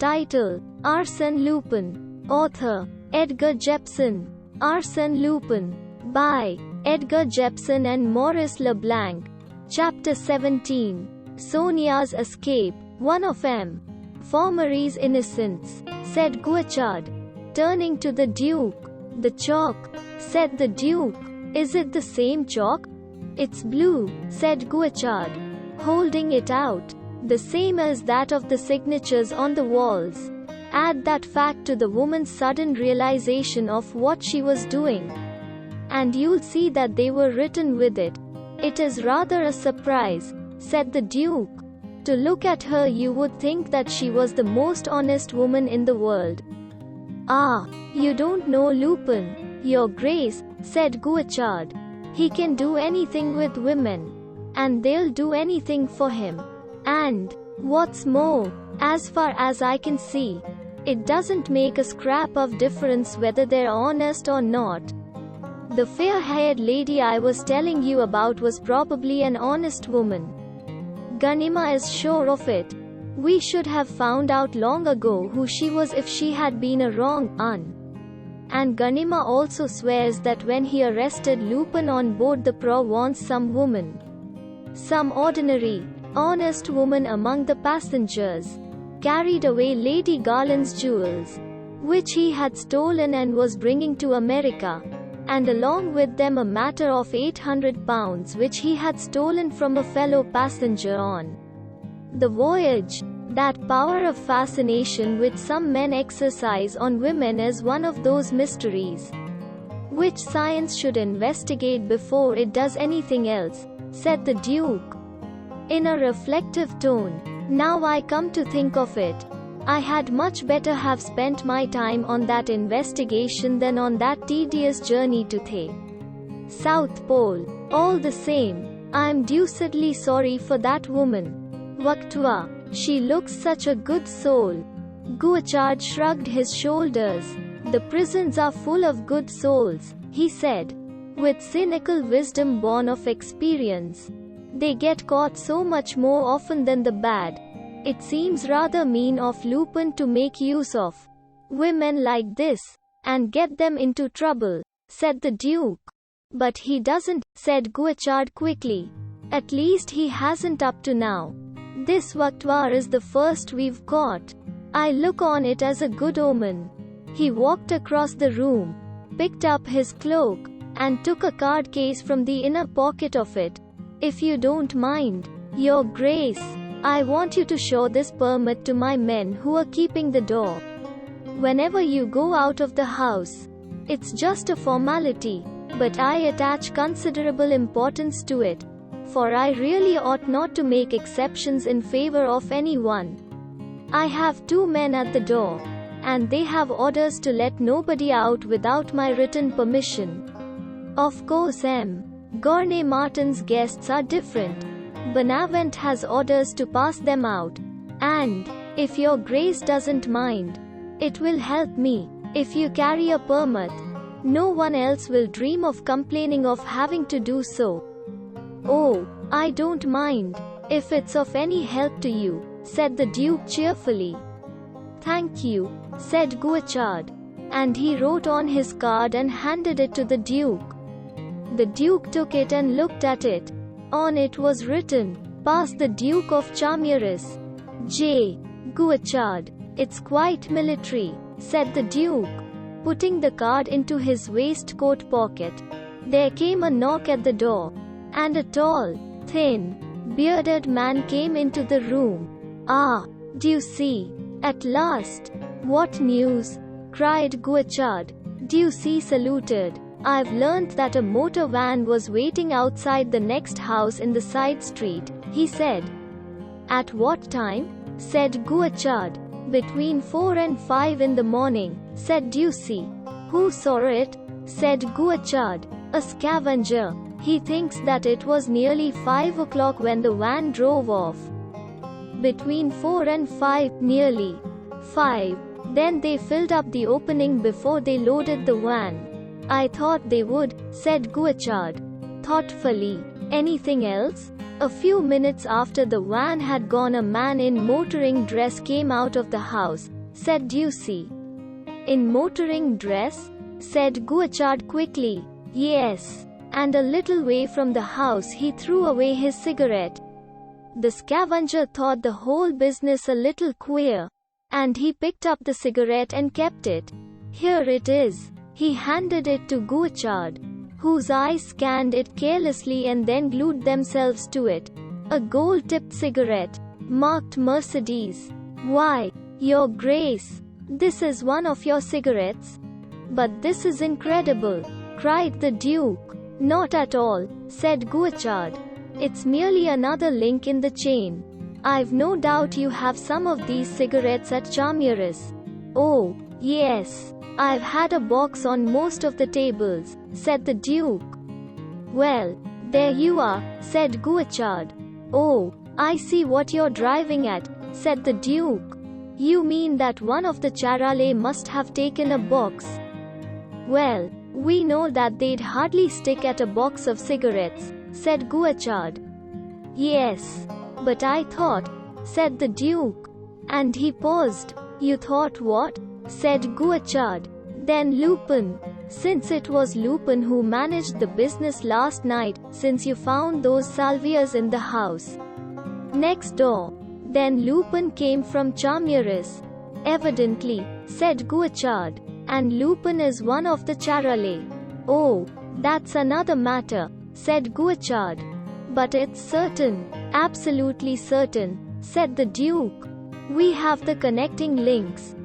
Title: Arsène Lupin. Author: Edgar Jepson. Arsène Lupin. By Edgar Jepson and Maurice Leblanc. Chapter 17. Sonia's Escape. One of M. For Marie's innocence, said Qcera, turning to the Duke. The chalk, said the Duke. Is it the same chalk? It's blue, said Qcera, holding it out. The same as that of the signatures on the walls. Add that fact to the woman's sudden realization of what she was doing, and you'll see that they were written with it. It is rather a surprise, said the Duke. To look at her you would think that she was the most honest woman in the world. Ah, you don't know Lupin, Your Grace, said Qcera. He can do anything with women, and they'll do anything for him. And, what's more, as far as I can see, it doesn't make a scrap of difference whether they're honest or not. The fair-haired lady I was telling you about was probably an honest woman. Ganima is sure of it. We should have found out long ago who she was if she had been a wrong un. And Ganima also swears that when he arrested Lupin on board the Provence, some woman, some ordinary, honest woman among the passengers, carried away Lady Garland's jewels, which he had stolen and was bringing to America, and along with them a matter of £800 which he had stolen from a fellow passenger on the voyage. That power of fascination which some men exercise on women is one of those mysteries which science should investigate before it does anything else, said the Duke, in a reflective tone. Now I come to think of it, I had much better have spent my time on that investigation than on that tedious journey to the South Pole. All the same, I'm deucedly sorry for that woman. Waktua, she looks such a good soul. Qcera shrugged his shoulders. The prisons are full of good souls, he said, with cynical wisdom born of experience. They get caught so much more often than the bad. It seems rather mean of Lupin to make use of women like this, and get them into trouble, said the Duke. But he doesn't, said Qcera quickly. At least he hasn't up to now. This Waktua is the first we've caught. I look on it as a good omen. He walked across the room, picked up his cloak, and took a card case from the inner pocket of it. If you don't mind, Your Grace, I want you to show this permit to my men who are keeping the door whenever you go out of the house. It's just a formality, but I attach considerable importance to it, for I really ought not to make exceptions in favor of anyone. I have 2 men at the door, and they have orders to let nobody out without my written permission. Of course M. Gournay Martin's guests are different. Benavent has orders to pass them out, and, if Your Grace doesn't mind, it will help me if you carry a permit. No one else will dream of complaining of having to do so. Oh, I don't mind, if it's of any help to you, said the Duke cheerfully. Thank you, said Qcera, and he wrote on his card and handed it to the Duke. The Duke took it and looked at it. On it was written, "Pass the Duke of Chamieres. J. Qcera." It's quite military, said the Duke, putting the card into his waistcoat pocket. There came a knock at the door, and a tall, thin, bearded man came into the room. Ah, do you see? At last. What news? Cried Qcera. Ducey saluted. I've learnt that a motor van was waiting outside the next house in the side street, he said. At what time? Said Qcera. Between 4 and 5 in the morning, said Ducey. Who saw it? Said Qcera. A scavenger. He thinks that it was nearly 5 o'clock when the van drove off. Between 4 and 5, nearly 5. Then they filled up the opening before they loaded the van. I thought they would, said Qcera, thoughtfully. Anything else? A few minutes after the van had gone, a man in motoring dress came out of the house, said Ducey. In motoring dress? Said Qcera quickly. Yes. And a little way from the house he threw away his cigarette. The scavenger thought the whole business a little queer, and he picked up the cigarette and kept it. Here it is. He handed it to Qcera, whose eyes scanned it carelessly and then glued themselves to it. A gold-tipped cigarette, marked Mercedes. Why, Your Grace, this is one of your cigarettes? But this is incredible, cried the Duke. Not at all, said Qcera. It's merely another link in the chain. I've no doubt you have some of these cigarettes at Maurice. Oh, yes. I've had a box on most of the tables, said the Duke. Well, there you are, said Qcera. Oh, I see what you're driving at, said the Duke. You mean that one of the Charolais must have taken a box? Well, we know that they'd hardly stick at a box of cigarettes, said Qcera. Yes. But I thought, said the Duke. And he paused. You thought what? Said Qcera. Then Lupin. Since it was Lupin who managed the business last night, since you found those salvias in the house next door. Then Lupin came from Maurice. Evidently, said Qcera. And Lupin is one of the Charolais. Oh, that's another matter, said Qcera. But it's certain, absolutely certain, said the Duke. We have the connecting links.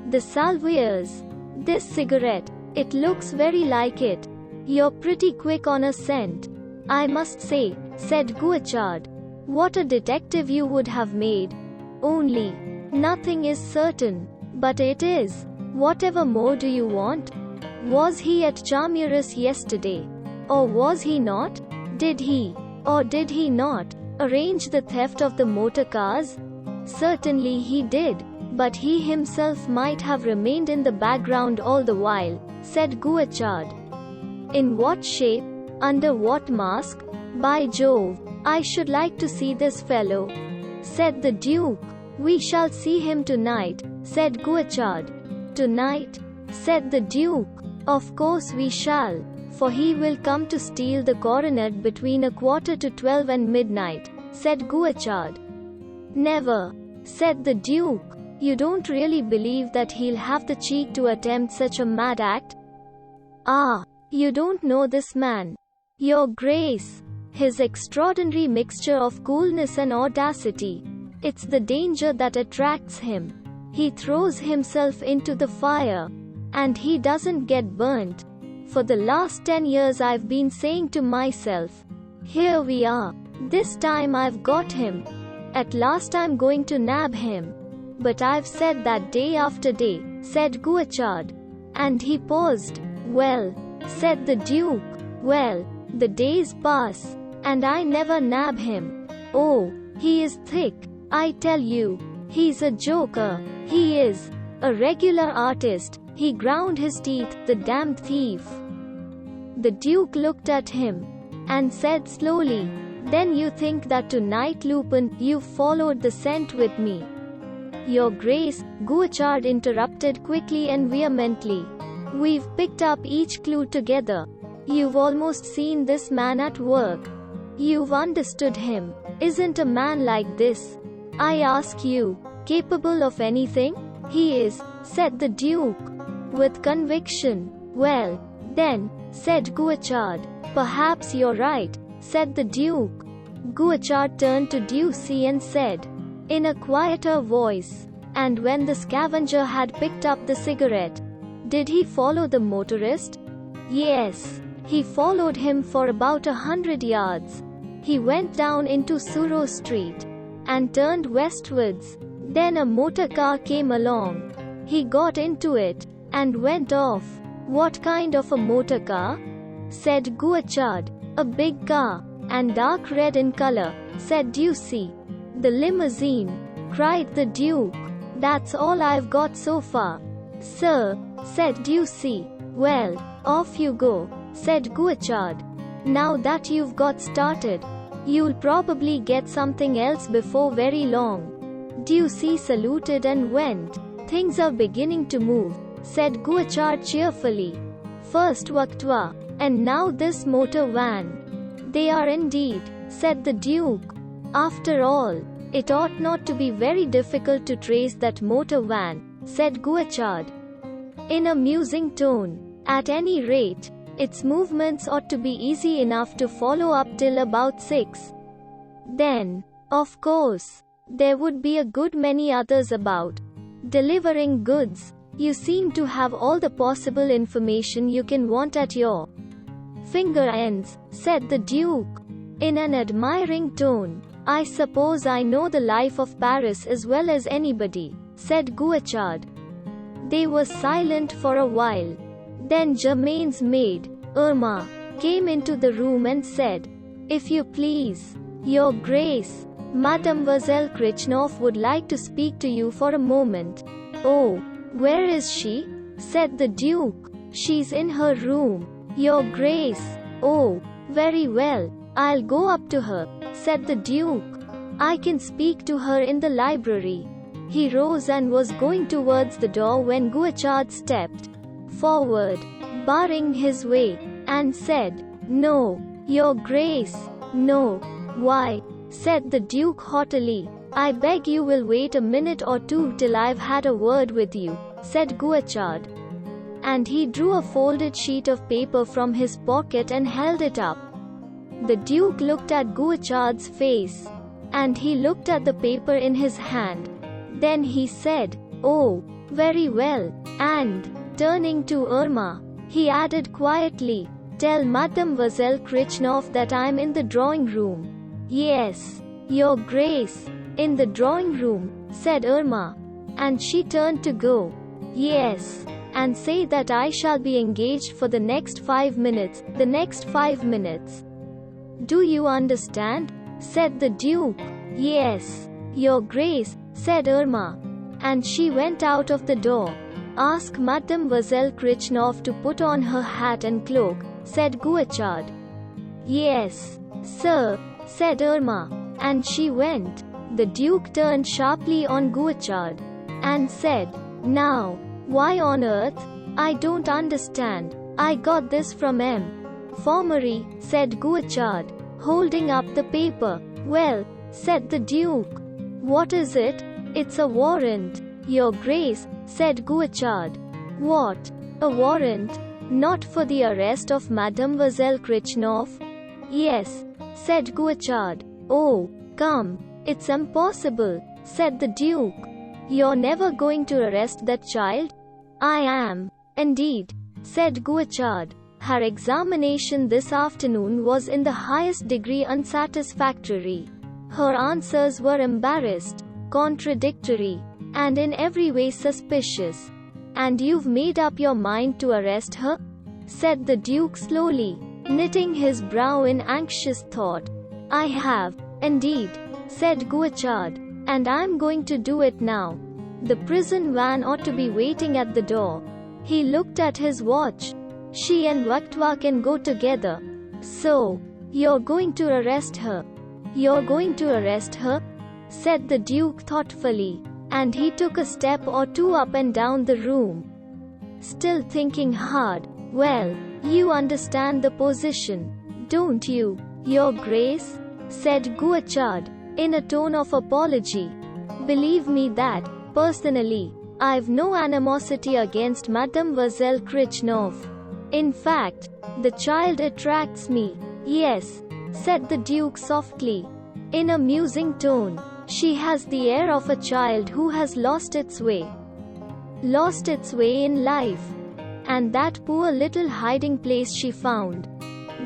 The salvias. This cigarette, it looks very like it. You're pretty quick on a scent, I must say, said Qcera. What a detective you would have made. Only, nothing is certain. But it is. Whatever more do you want? Was he at Maurice yesterday? Or was he not? Did he, or did he not, arrange the theft of the motor cars? Certainly he did, but he himself might have remained in the background all the while, said Qcera. In what shape? Under what mask? By Jove, I should like to see this fellow, said the Duke. We shall see him tonight, said Qcera. Tonight? Said the Duke. Of course we shall, for he will come to steal the coronet between 11:45 and midnight, said Qcera. Never, said the Duke. You don't really believe that he'll have the cheek to attempt such a mad act? Ah, you don't know this man, Your Grace. His extraordinary mixture of coolness and audacity. It's the danger that attracts him. He throws himself into the fire. And he doesn't get burnt. For the last 10 years I've been saying to myself, here we are. This time I've got him. At last I'm going to nab him. But I've said that day after day, said Qcera. And he paused. Well, said the Duke. Well, the days pass. And I never nab him. Oh, he is thick, I tell you. He's a joker. He is. A regular artist. He ground his teeth, the damned thief. The Duke looked at him and said slowly, then you think that tonight, Lupin, you've followed the scent with me? Your Grace, Qcera interrupted quickly and vehemently. We've picked up each clue together. You've almost seen this man at work. You've understood him. Isn't a man like this, I ask you, capable of anything? He is, said the Duke, with conviction. Well, then, said Qcera. Perhaps you're right, said the Duke. Qcera turned to Ducey and said, in a quieter voice, and when the scavenger had picked up the cigarette, did he follow the motorist? Yes. He followed him for about 100 yards. He went down into Surrey Street and turned westwards. Then a motor car came along. He got into it and went off. What kind of a motor car? Said Qcera. A big car, and dark red in color, said Ducey. The limousine, cried the Duke. That's all I've got so far, sir, said Ducey. Well, off you go, said Qcera. Now that you've got started, You'll probably get something else before very long. Ducey saluted and went. Things are beginning to move, said Qcera cheerfully. First Qcera, and now this motor van. They are indeed, said the Duke. After all, it ought not to be very difficult to trace that motor van, said Qcera in a musing tone. At any rate, its movements ought to be easy enough to follow up till about 6. Then, of course, there would be a good many others about, delivering goods. You seem to have all the possible information you can want at your finger ends, said the Duke, in an admiring tone. I suppose I know the life of Paris as well as anybody, said Qcera. They were silent for a while. Then Germain's maid, Irma, came into the room and said, If you please, Your Grace, Mademoiselle Krichnov would like to speak to you for a moment. Oh, where is she? Said the Duke. She's in her room, Your Grace. Oh, very well, I'll go up to her, said the Duke. I can speak to her in the library. He rose and was going towards the door when Qcera stepped forward, barring his way, and said, No, Your Grace, no. Why, said the Duke haughtily, I beg you will wait a minute or two till I've had a word with you, said Qcera. And he drew a folded sheet of paper from his pocket and held it up. The Duke looked at Qcera's face, and he looked at the paper in his hand. Then he said, Oh, very well, and, turning to Irma, he added quietly, Tell Mademoiselle Krichnov that I'm in the drawing room. Yes, Your Grace, in the drawing room, said Irma. And she turned to go. Yes, and say that I shall be engaged for the next 5 minutes, the next 5 minutes. Do you understand? Said the Duke. Yes, Your Grace, said Irma. And she went out of the door. Ask Mademoiselle Krichnov to put on her hat and cloak, said Qcera. Yes, sir, said Irma. And she went. The Duke turned sharply on Qcera and said, Now, why on earth? I don't understand. I got this from Formery, said Qcera, holding up the paper. Well, said the Duke. What is it? It's a warrant, Your Grace, said Qcera. What? A warrant? Not for the arrest of Mademoiselle Krichnov? Yes, said Qcera. Oh, come, it's impossible, said the Duke. You're never going to arrest that child? I am, indeed, said Qcera. Her examination this afternoon was in the highest degree unsatisfactory. Her answers were embarrassed, contradictory, and in every way suspicious. And you've made up your mind to arrest her? Said the Duke slowly, knitting his brow in anxious thought. I have, indeed, said Qcera, and I'm going to do it now. The prison van ought to be waiting at the door. He looked at his watch. She and Qcera can go together. So, you're going to arrest her? You're going to arrest her? Said the Duke thoughtfully, and he took a step or two up and down the room. Still thinking hard. Well, you understand the position, don't you, Your Grace? Said Qcera, in a tone of apology. Believe me that, personally, I've no animosity against Mademoiselle Krichnov. In fact, the child attracts me. Yes, said the Duke softly, in a musing tone. She has the air of a child who has lost its way. Lost its way in life. And that poor little hiding place she found.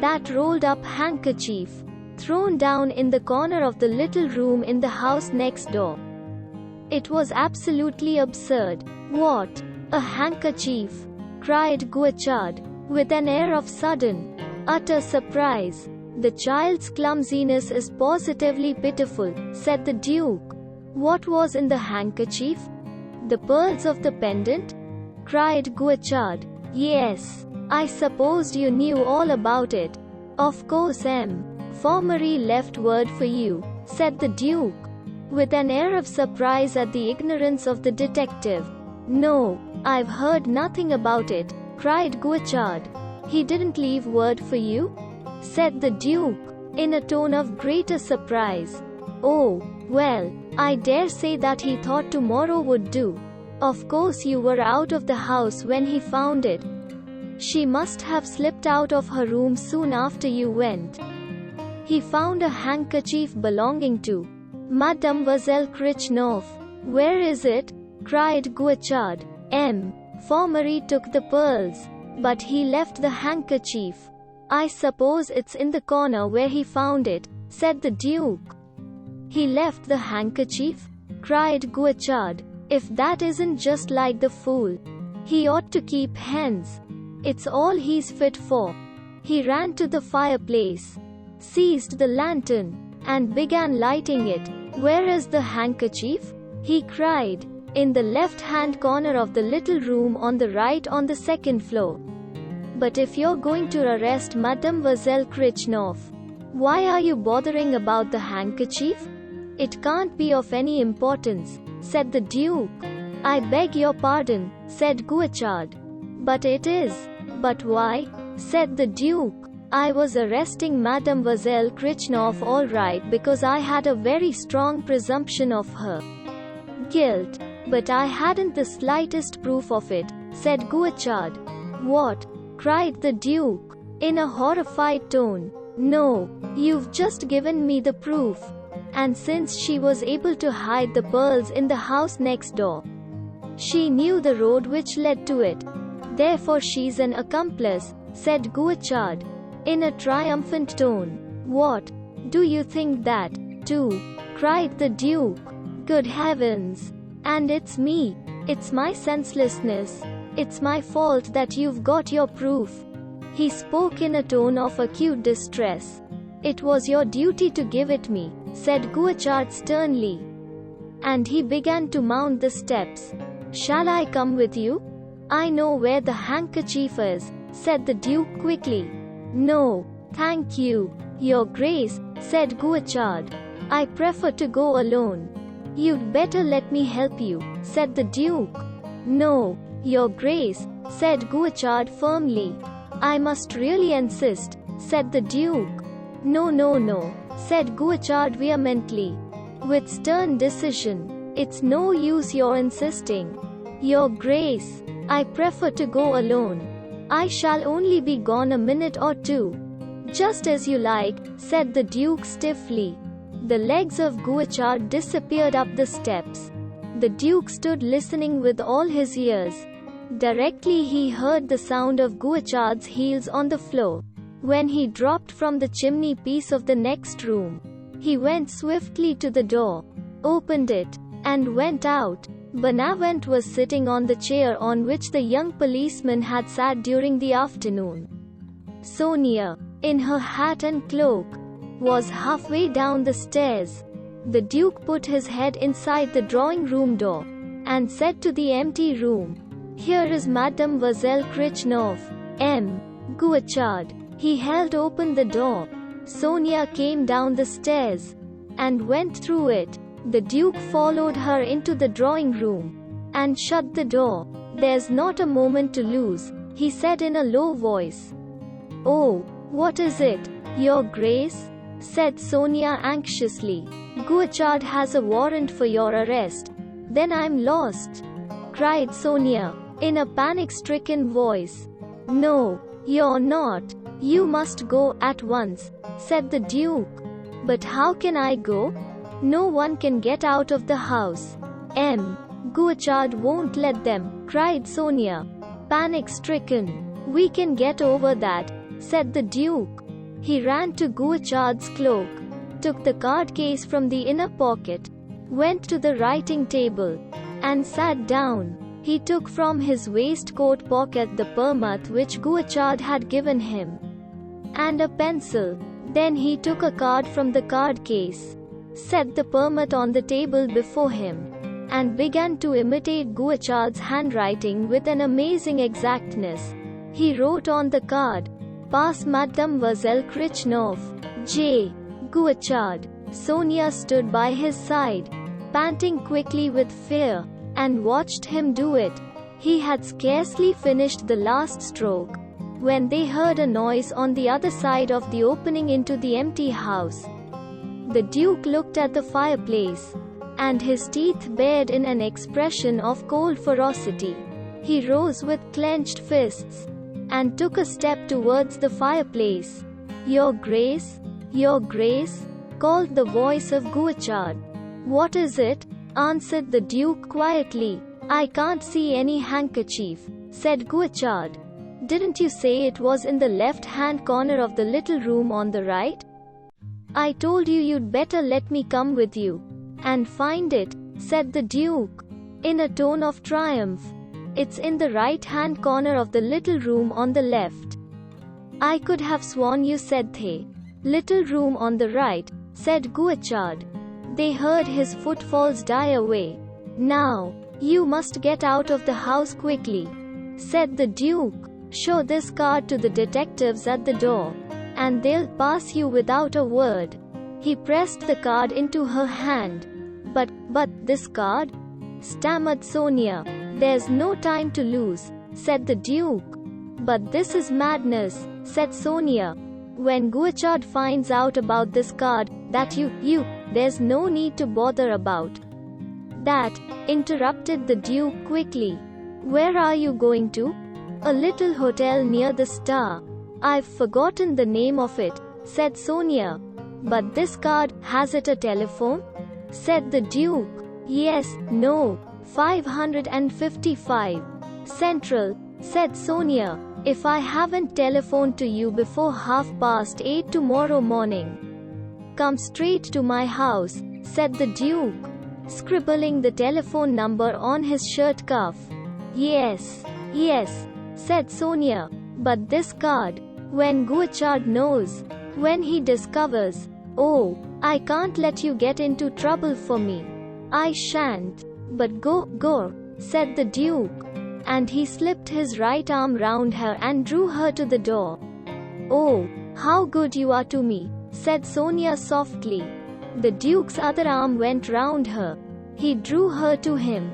That rolled up handkerchief, thrown down in the corner of the little room in the house next door. It was absolutely absurd. What? A handkerchief? Cried Qcera, with an air of sudden, utter surprise. The child's clumsiness is positively pitiful, said the Duke. What was in the handkerchief? The pearls of the pendant? Cried Qcera. Yes, I supposed you knew all about it. Of course, Marie left word for you, said the Duke, with an air of surprise at the ignorance of the detective. No, I've heard nothing about it, cried Qcera. He didn't leave word for you? Said the Duke, in a tone of greater surprise. Oh, well, I dare say that he thought tomorrow would do. Of course you were out of the house when he found it. She must have slipped out of her room soon after you went. He found a handkerchief belonging to Mademoiselle Krichnoff. Where is it? Cried Qcera. Marie took the pearls, but he left the handkerchief. I suppose it's in the corner where he found it, said the Duke. He left the handkerchief? Cried Qcera. If that isn't just like the fool. He ought to keep hens. It's all he's fit for. He ran to the fireplace, seized the lantern, and began lighting it. Where is the handkerchief? He cried. In the left-hand corner of the little room on the right on the second floor. But if you're going to arrest Mademoiselle Krichnoff, why are you bothering about the handkerchief? It can't be of any importance, said the Duke. I beg your pardon, said Qcera. But it is. But why? Said the Duke. I was arresting Mademoiselle Krichnoff all right because I had a very strong presumption of her guilt. But I hadn't the slightest proof of it, said Qcera. What? Cried the Duke, in a horrified tone. No, you've just given me the proof. And since she was able to hide the pearls in the house next door, she knew the road which led to it. Therefore she's an accomplice, said Qcera, in a triumphant tone. What? Do you think that, too? Cried the Duke. Good heavens! And it's me. It's my senselessness. It's my fault that you've got your proof. He spoke in a tone of acute distress. It was your duty to give it me, said Qcera sternly. And he began to mount the steps. Shall I come with you? I know where the handkerchief is, said the Duke quickly. No, thank you, Your Grace, said Qcera. I prefer to go alone. You'd better let me help you, said the Duke. No, Your Grace, said Qcera firmly. I must really insist, said the Duke. No, no, no, said Qcera vehemently, with stern decision. It's no use your insisting. Your Grace, I prefer to go alone. I shall only be gone a minute or two. Just as you like, said the Duke stiffly. The legs of Qcera disappeared up the steps. The Duke stood listening with all his ears. Directly he heard the sound of Qcera's heels on the floor. When he dropped from the chimney piece of the next room, he went swiftly to the door, opened it, and went out. Bonavent was sitting on the chair on which the young policeman had sat during the afternoon. Sonia, in her hat and cloak, was halfway down the stairs. The Duke put his head inside the drawing-room door, and said to the empty room, Here is Mademoiselle Krichnoff, Qcera. He held open the door. Sonia came down the stairs, and went through it. The Duke followed her into the drawing-room, and shut the door. There's not a moment to lose, he said in a low voice. Oh, what is it, Your Grace? Said Sonia anxiously. Qcera has a warrant for your arrest. Then I'm lost, cried Sonia, in a panic-stricken voice. No, you're not. You must go at once, said the Duke. But how can I go? No one can get out of the house. Qcera won't let them, cried Sonia, panic-stricken. We can get over that, said the Duke. He ran to Qcera's cloak, took the card case from the inner pocket, went to the writing table, and sat down. He took from his waistcoat pocket the permit which Qcera had given him, and a pencil. Then he took a card from the card case, set the permit on the table before him, and began to imitate Qcera's handwriting with an amazing exactness. He wrote on the card, Pass Mademoiselle Krichnoff, J. Guachard. Sonia stood by his side, panting quickly with fear, and watched him do it. He had scarcely finished the last stroke when they heard a noise on the other side of the opening into the empty house. The Duke looked at the fireplace, and his teeth bared in an expression of cold ferocity. He rose with clenched fists and took a step towards the fireplace. "Your Grace, Your Grace," called the voice of Guachard. "What is it?" answered the Duke quietly. "I can't see any handkerchief," said Guachard. "Didn't you say it was in the left-hand corner of the little room on the right?" "I told you you'd better let me come with you and find it," said the Duke, in a tone of triumph. "It's in the right-hand corner of the little room on the left." "I could have sworn you said the little room on the right," said Guachard. They heard his footfalls die away. "Now, you must get out of the house quickly," said the Duke. "Show this card to the detectives at the door, and they'll pass you without a word." He pressed the card into her hand. But this card?" stammered Sonia. "There's no time to lose," said the Duke. "But this is madness," said Sonia. "When Guachard finds out about this card, that there's no need to bother about that," interrupted the Duke quickly. "Where are you going to?" "A little hotel near the Star. I've forgotten the name of it," said Sonia. "But this card, has it a telephone?" said the Duke. "Yes, no, 555. Central," said Sonia. "If I haven't telephoned to you before 8:30 tomorrow morning, come straight to my house," said the Duke, scribbling the telephone number on his shirt cuff. Yes, said Sonia. "But this card, when Guachard knows, when he discovers—" "Oh, I can't let you get into trouble for me." "I shan't. But go," said the Duke. And he slipped his right arm round her and drew her to the door. "Oh, how good you are to me," said Sonia softly. The Duke's other arm went round her. He drew her to him,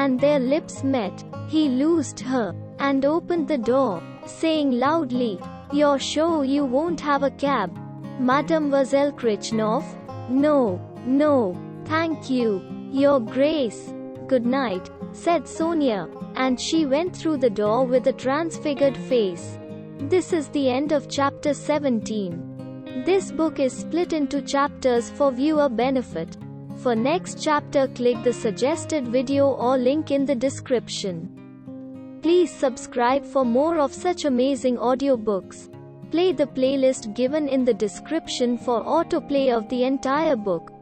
and their lips met. He loosed her and opened the door, saying loudly, "You're sure you won't have a cab, Mademoiselle Krichnov?" No, thank you, Your Grace. "Good night," said Sonia, and she went through the door with a transfigured face. This is the end of chapter 17. This book is split into chapters for viewer benefit. For next chapter, click the suggested video or link in the description. Please subscribe for more of such amazing audiobooks. Play the playlist given in the description for autoplay of the entire book.